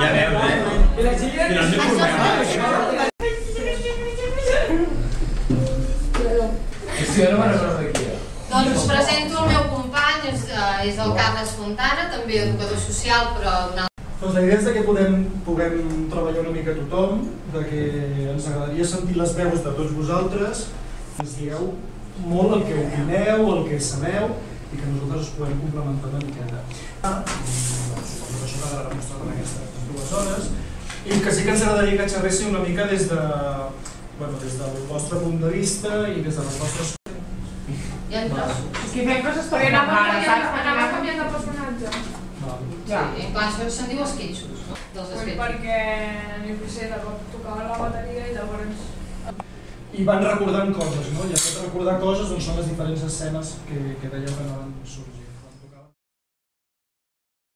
Ja veus, I la Gilla... I no ens informem. Doncs us presento el meu company, és el Carles Fontana, també educador social, però d'una altra... Doncs la idea és que puguem treballar una mica tothom, que ens agradaria sentir les veus de tots vosaltres, que ens digueu molt el que opineu, el que sabeu, i que nosaltres us podem complementar una miqueta. Suposo que això quedarà demostrat en aquestes 2 hores, i que sí que ens agradaria que xerréssiu una mica des del vostre punt de vista i des de les vostres... Hi ha trossos. És que fem coses per Anava canviant de personatge. Sí, en clar, això se'n diu esquetxos, no? Dels esquetxos. Perquè, no sé, de cop tocava la bateria i llavors... I van recordant coses, no? I aquest recordar coses són les diferents escenes que dèieu que anaven sorgint.